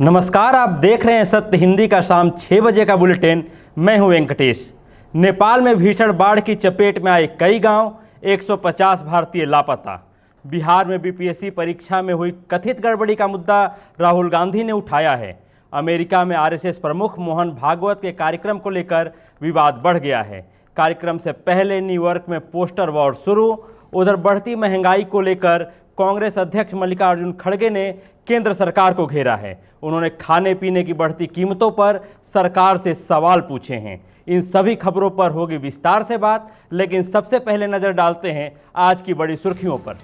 नमस्कार, आप देख रहे हैं सत्य हिंदी का शाम 6 बजे का बुलेटिन। मैं हूं वेंकटेश। नेपाल में भीषण बाढ़ की चपेट में आए कई गांव, 150 भारतीय लापता। बिहार में बीपीएससी परीक्षा में हुई कथित गड़बड़ी का मुद्दा राहुल गांधी ने उठाया है। अमेरिका में आरएसएस प्रमुख मोहन भागवत के कार्यक्रम को लेकर विवाद बढ़ गया है। कार्यक्रम से पहले न्यूयॉर्क में पोस्टर वॉर शुरू। उधर बढ़ती महंगाई को लेकर कांग्रेस अध्यक्ष मल्लिकार्जुन खड़गे ने केंद्र सरकार को घेरा है। उन्होंने खाने पीने की बढ़ती कीमतों पर सरकार से सवाल पूछे हैं। इन सभी खबरों पर होगी विस्तार से बात, लेकिन सबसे पहले नजर डालते हैं आज की बड़ी सुर्खियों पर।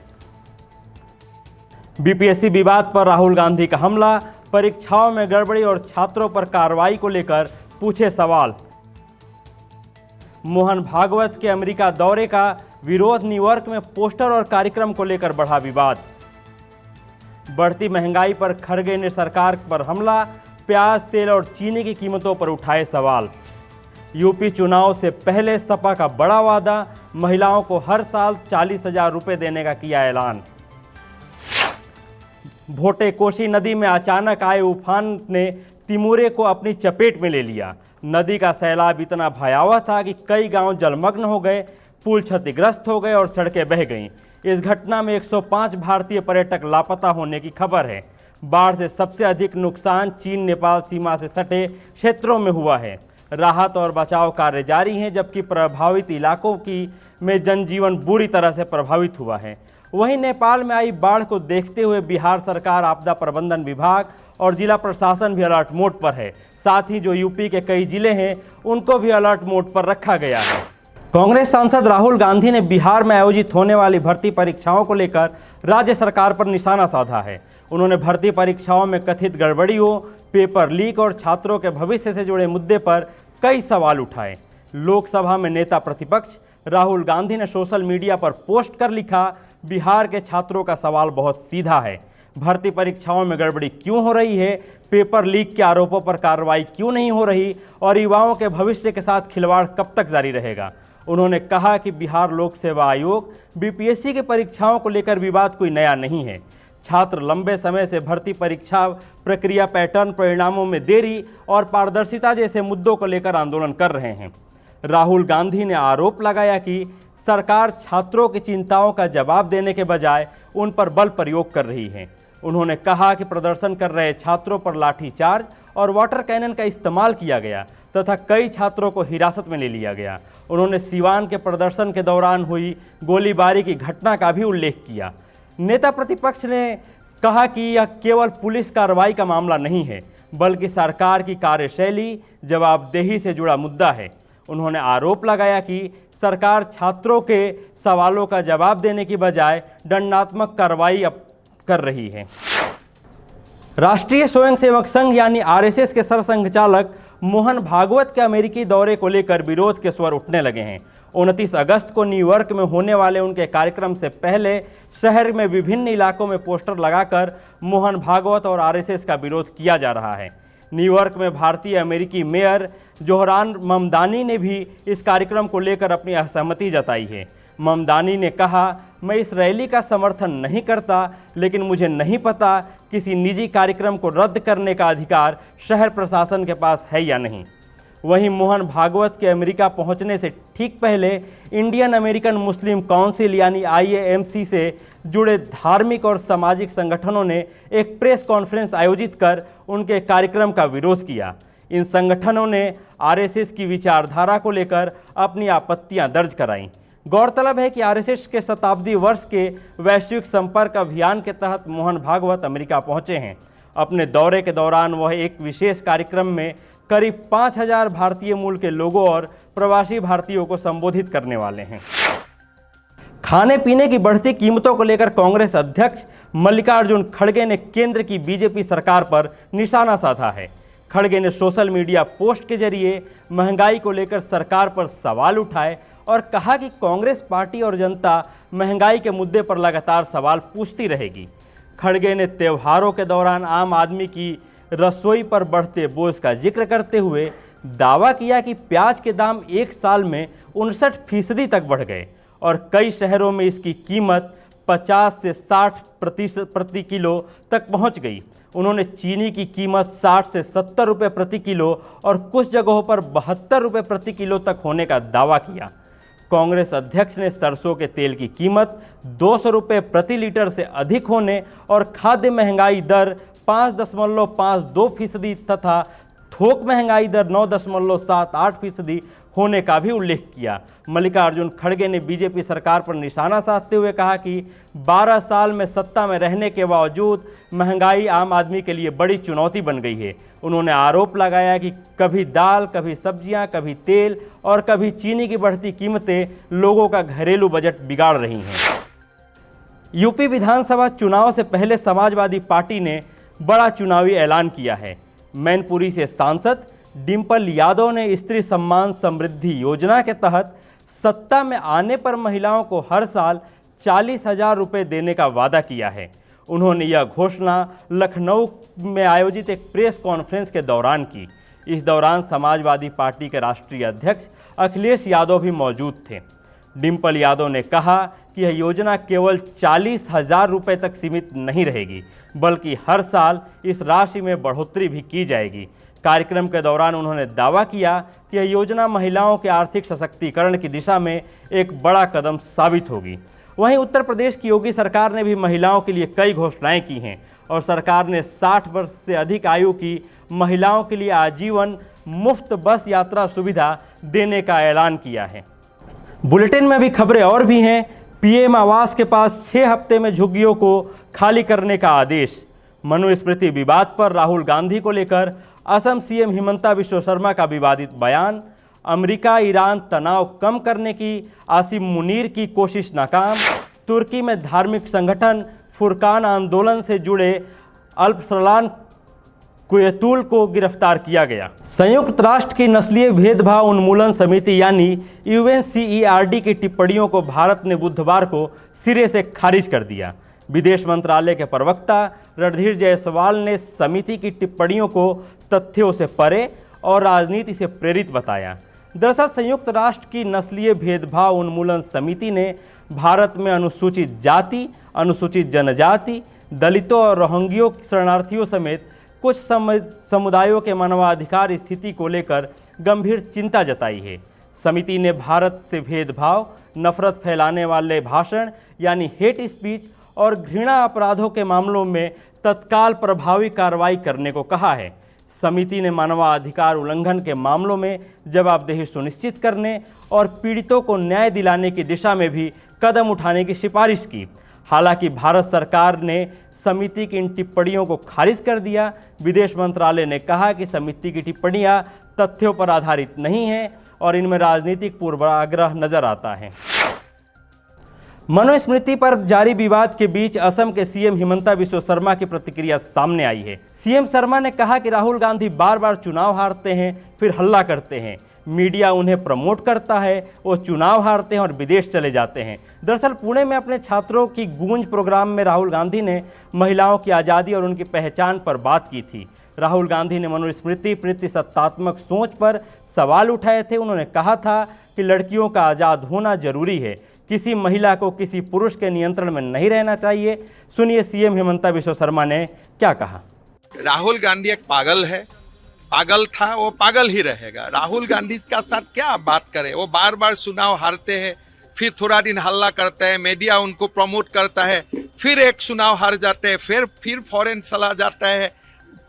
बीपीएससी विवाद पर राहुल गांधी का हमला, परीक्षाओं में गड़बड़ी और छात्रों पर कार्रवाई को लेकर पूछे सवाल। मोहन भागवत के अमेरिका दौरे का विरोध, न्यूयॉर्क में पोस्टर और कार्यक्रम को लेकर बढ़ा विवाद। बढ़ती महंगाई पर खड़गे ने सरकार पर हमला, प्याज, तेल और चीनी की कीमतों पर उठाए सवाल। यूपी चुनाव से पहले सपा का बड़ा वादा, महिलाओं को हर साल 40,000 रुपये देने का किया ऐलान। भोटे कोसी नदी में अचानक आए उफान ने तिमोरे को अपनी चपेट में ले लिया। नदी का सैलाब इतना भयावह था कि कई गांव जलमग्न हो गए, पुल क्षतिग्रस्त हो गए और सड़कें बह गईं। इस घटना में 105 भारतीय पर्यटक लापता होने की खबर है। बाढ़ से सबसे अधिक नुकसान चीन नेपाल सीमा से सटे क्षेत्रों में हुआ है। राहत और बचाव कार्य जारी हैं, जबकि प्रभावित इलाकों में जनजीवन बुरी तरह से प्रभावित हुआ है। वहीं नेपाल में आई बाढ़ को देखते हुए बिहार सरकार, आपदा प्रबंधन विभाग और जिला प्रशासन भी अलर्ट मोड पर है। साथ ही जो यूपी के कई जिले हैं उनको भी अलर्ट मोड पर रखा गया है। कांग्रेस सांसद राहुल गांधी ने बिहार में आयोजित होने वाली भर्ती परीक्षाओं को लेकर राज्य सरकार पर निशाना साधा है। उन्होंने भर्ती परीक्षाओं में कथित गड़बड़ियों, पेपर लीक और छात्रों के भविष्य से जुड़े मुद्दे पर कई सवाल उठाए। लोकसभा में नेता प्रतिपक्ष राहुल गांधी ने सोशल मीडिया पर पोस्ट कर लिखा, बिहार के छात्रों का सवाल बहुत सीधा है। भर्ती परीक्षाओं में गड़बड़ी क्यों हो रही है, पेपर लीक के आरोपों पर कार्रवाई क्यों नहीं हो रही और युवाओं के भविष्य के साथ खिलवाड़ कब तक जारी रहेगा। उन्होंने कहा कि बिहार लोक सेवा आयोग बीपीएससी की परीक्षाओं को लेकर विवाद कोई नया नहीं है। छात्र लंबे समय से भर्ती परीक्षा प्रक्रिया, पैटर्न, परिणामों में देरी और पारदर्शिता जैसे मुद्दों को लेकर आंदोलन कर रहे हैं। राहुल गांधी ने आरोप लगाया कि सरकार छात्रों की चिंताओं का जवाब देने के बजाय उन पर बल प्रयोग कर रही है। उन्होंने कहा कि प्रदर्शन कर रहे छात्रों पर लाठीचार्ज और वाटर कैनन का इस्तेमाल किया गया तथा कई छात्रों को हिरासत में ले लिया गया। उन्होंने सीवान के प्रदर्शन के दौरान हुई गोलीबारी की घटना का भी उल्लेख किया। नेता प्रतिपक्ष ने कहा कि यह केवल पुलिस कार्रवाई का मामला नहीं है, बल्कि सरकार की कार्यशैली, जवाबदेही से जुड़ा मुद्दा है। उन्होंने आरोप लगाया कि सरकार छात्रों के सवालों का जवाब देने की बजाय दंडात्मक कार्रवाई कर रही है। राष्ट्रीय स्वयंसेवक संघ यानी आरएसएस के सरसंघचालक मोहन भागवत के अमेरिकी दौरे को लेकर विरोध के स्वर उठने लगे हैं। 29 अगस्त को न्यूयॉर्क में होने वाले उनके कार्यक्रम से पहले शहर में विभिन्न इलाकों में पोस्टर लगाकर मोहन भागवत और आरएसएस का विरोध किया जा रहा है। न्यूयॉर्क में भारतीय अमेरिकी मेयर जोहरान ममदानी ने भी इस कार्यक्रम को लेकर अपनी असहमति जताई है। ममदानी ने कहा, मैं इस रैली का समर्थन नहीं करता, लेकिन मुझे नहीं पता किसी निजी कार्यक्रम को रद्द करने का अधिकार शहर प्रशासन के पास है या नहीं। वहीं मोहन भागवत के अमेरिका पहुंचने से ठीक पहले इंडियन अमेरिकन मुस्लिम काउंसिल यानी IAMC से जुड़े धार्मिक और सामाजिक संगठनों ने एक प्रेस कॉन्फ्रेंस आयोजित कर उनके कार्यक्रम का विरोध किया। इन संगठनों ने आरएसएस की विचारधारा को लेकर अपनी आपत्तियां दर्ज कराईं। गौरतलब है कि आरएसएस के शताब्दी वर्ष के वैश्विक संपर्क अभियान के तहत मोहन भागवत अमेरिका पहुंचे हैं। अपने दौरे के दौरान वह एक विशेष कार्यक्रम में करीब 5,000 भारतीय मूल के लोगों और प्रवासी भारतीयों को संबोधित करने वाले हैं। खाने पीने की बढ़ती कीमतों को लेकर कांग्रेस अध्यक्ष मल्लिकार्जुन खड़गे ने केंद्र की बीजेपी सरकार पर निशाना साधा है। खड़गे ने सोशल मीडिया पोस्ट के जरिए महंगाई को लेकर सरकार पर सवाल उठाए और कहा कि कांग्रेस पार्टी और जनता महंगाई के मुद्दे पर लगातार सवाल पूछती रहेगी। खड़गे ने त्योहारों के दौरान आम आदमी की रसोई पर बढ़ते बोझ का जिक्र करते हुए दावा किया कि प्याज के दाम एक साल में 59% तक बढ़ गए और कई शहरों में इसकी कीमत 50 से 60 प्रति किलो तक पहुंच गई। उन्होंने चीनी की कीमत 60 से 70 रुपये प्रति किलो और कुछ जगहों पर 72 रुपये प्रति किलो तक होने का दावा किया। कांग्रेस अध्यक्ष ने सरसों के तेल की कीमत 200 रुपये प्रति लीटर से अधिक होने और खाद्य महंगाई दर 5.52% तथा थोक महंगाई दर 9.78% होने का भी उल्लेख किया। मल्लिकार्जुन खड़गे ने बीजेपी सरकार पर निशाना साधते हुए कहा कि 12 साल में सत्ता में रहने के बावजूद महंगाई आम आदमी के लिए बड़ी चुनौती बन गई है। उन्होंने आरोप लगाया कि कभी दाल, कभी सब्जियां, कभी तेल और कभी चीनी की बढ़ती कीमतें लोगों का घरेलू बजट बिगाड़ रही हैं। यूपी विधानसभा चुनाव से पहले समाजवादी पार्टी ने बड़ा चुनावी ऐलान किया है। मैनपुरी से सांसद डिंपल यादव ने स्त्री सम्मान समृद्धि योजना के तहत सत्ता में आने पर महिलाओं को हर साल 40,000 रुपये देने का वादा किया है। उन्होंने यह घोषणा लखनऊ में आयोजित एक प्रेस कॉन्फ्रेंस के दौरान की। इस दौरान समाजवादी पार्टी के राष्ट्रीय अध्यक्ष अखिलेश यादव भी मौजूद थे। डिंपल यादव ने कहा कि यह योजना केवल 40,000 रुपये तक सीमित नहीं रहेगी, बल्कि हर साल इस राशि में बढ़ोतरी भी की जाएगी। कार्यक्रम के दौरान उन्होंने दावा किया कि यह योजना महिलाओं के आर्थिक सशक्तिकरण की दिशा में एक बड़ा कदम साबित होगी। वहीं उत्तर प्रदेश की योगी सरकार ने भी महिलाओं के लिए कई घोषणाएं की हैं और सरकार ने 60 वर्ष से अधिक आयु की महिलाओं के लिए आजीवन मुफ्त बस यात्रा सुविधा देने का ऐलान किया है। बुलेटिन में भी खबरें और भी हैं। पीएम आवास के पास 6 हफ्ते में झुग्गियों को खाली करने का आदेश। मनुस्मृति विवाद पर राहुल गांधी को लेकर असम सीएम हिमंता बिश्व शर्मा का विवादित बयान। अमेरिका ईरान तनाव कम करने की आसिम मुनीर की कोशिश नाकाम। तुर्की में धार्मिक संगठन फुरकान आंदोलन से जुड़े अल्पसलान कुयतुल को गिरफ्तार किया गया। संयुक्त राष्ट्र की नस्लीय भेदभाव उन्मूलन समिति यानी UNCERD की टिप्पणियों को भारत ने बुधवार को सिरे से खारिज कर दिया। विदेश मंत्रालय के प्रवक्ता रणधीर जायसवाल ने समिति की टिप्पणियों को तथ्यों से परे और राजनीति से प्रेरित बताया। दरअसल संयुक्त राष्ट्र की नस्लीय भेदभाव उन्मूलन समिति ने भारत में अनुसूचित जाति, अनुसूचित जनजाति, दलितों और रोहिंग्या शरणार्थियों समेत कुछ समुदायों के मानवाधिकार स्थिति को लेकर गंभीर चिंता जताई है। समिति ने भारत से भेदभाव, नफरत फैलाने वाले भाषण यानी हेट स्पीच और घृणा अपराधों के मामलों में तत्काल प्रभावी कार्रवाई करने को कहा है। समिति ने मानवाधिकार उल्लंघन के मामलों में जवाबदेही सुनिश्चित करने और पीड़ितों को न्याय दिलाने की दिशा में भी कदम उठाने की सिफारिश की। हालांकि भारत सरकार ने समिति की इन टिप्पणियों को खारिज कर दिया। विदेश मंत्रालय ने कहा कि समिति की टिप्पणियां तथ्यों पर आधारित नहीं हैं और इनमें राजनीतिक पूर्वाग्रह नजर आता है। मनुस्मृति पर जारी विवाद के बीच असम के सीएम हिमंता बिश्व शर्मा की प्रतिक्रिया सामने आई है। सीएम शर्मा ने कहा कि राहुल गांधी बार बार चुनाव हारते हैं, फिर हल्ला करते हैं, मीडिया उन्हें प्रमोट करता है, वो चुनाव हारते हैं और विदेश चले जाते हैं। दरअसल पुणे में अपने छात्रों की गूंज प्रोग्राम में राहुल गांधी ने महिलाओं की आज़ादी और उनकी पहचान पर बात की थी। राहुल गांधी ने मनुस्मृति प्रतिशतात्मक सोच पर सवाल उठाए थे। उन्होंने कहा था कि लड़कियों का आज़ाद होना जरूरी है, किसी महिला को किसी पुरुष के नियंत्रण में नहीं रहना चाहिए। सुनिए सीएम हिमंता बिश्व शर्मा ने क्या कहा। राहुल गांधी एक पागल है, पागल था, वो पागल ही रहेगा। राहुल गांधी का साथ क्या बात करें, वो बार बार चुनाव हारते हैं, फिर थोड़ा दिन हल्ला करते हैं, मीडिया उनको प्रमोट करता है, फिर एक चुनाव हार जाते हैं, फिर फॉरेन चला जाता है।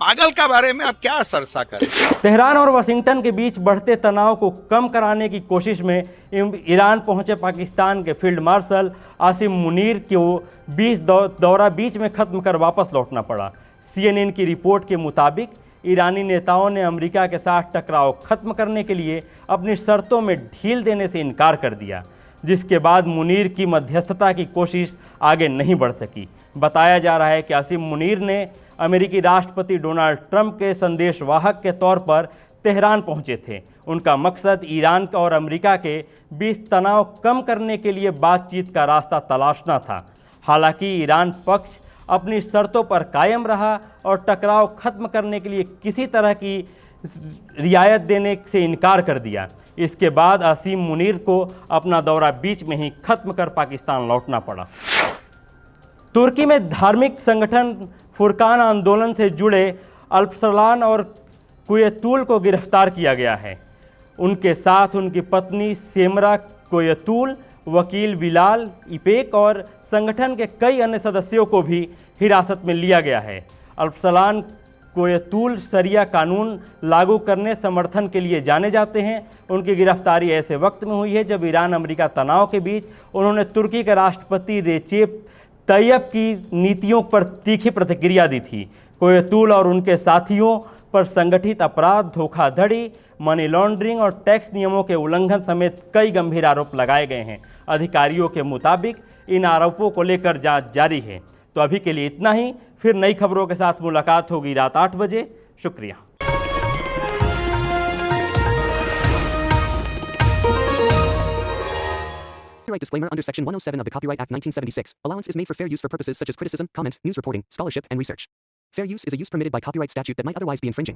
पागल का बारे में आप क्या चर्चा करें। तेहरान और वाशिंगटन के बीच बढ़ते तनाव को कम कराने की कोशिश में ईरान पहुंचे पाकिस्तान के फील्ड मार्शल आसिम मुनीर को दौरा बीच में खत्म कर वापस लौटना पड़ा। CNN की रिपोर्ट के मुताबिक ईरानी नेताओं ने अमेरिका के साथ टकराव खत्म करने के लिए अपनी शर्तों में ढील देने से इनकार कर दिया, जिसके बाद मुनीर की मध्यस्थता की कोशिश आगे नहीं बढ़ सकी। बताया जा रहा है कि आसिम मुनीर ने अमेरिकी राष्ट्रपति डोनाल्ड ट्रंप के संदेशवाहक के तौर पर तेहरान पहुंचे थे। उनका मकसद ईरान और अमेरिका के बीच तनाव कम करने के लिए बातचीत का रास्ता तलाशना था। हालांकि ईरान पक्ष अपनी शर्तों पर कायम रहा और टकराव खत्म करने के लिए किसी तरह की रियायत देने से इनकार कर दिया। इसके बाद आसिम मुनीर को अपना दौरा बीच में ही खत्म कर पाकिस्तान लौटना पड़ा। तुर्की में धार्मिक संगठन फुरकान आंदोलन से जुड़े अल्पसलान और कोयतूल को गिरफ्तार किया गया है। उनके साथ उनकी पत्नी सेमरा कोयतूल, वकील बिलाल इपेक और संगठन के कई अन्य सदस्यों को भी हिरासत में लिया गया है। अल्पसलान कोयतूल शरिया कानून लागू करने समर्थन के लिए जाने जाते हैं। उनकी गिरफ्तारी ऐसे वक्त में हुई है जब ईरान अमेरिका तनाव के बीच उन्होंने तुर्की के राष्ट्रपति रेचेप तैयब की नीतियों पर तीखी प्रतिक्रिया दी थी। कोयतूल और उनके साथियों पर संगठित अपराध, धोखाधड़ी, मनी लॉन्ड्रिंग और टैक्स नियमों के उल्लंघन समेत कई गंभीर आरोप लगाए गए हैं। अधिकारियों के मुताबिक इन आरोपों को लेकर जांच जारी है। तो अभी के लिए इतना ही, फिर नई खबरों के साथ मुलाकात होगी रात 8 बजे। शुक्रिया। Copyright disclaimer under Section 107 of the Copyright Act 1976. Allowance is made for fair use for purposes such as criticism, comment, news reporting, scholarship, and research. Fair use is a use permitted by copyright statute that might otherwise be infringing.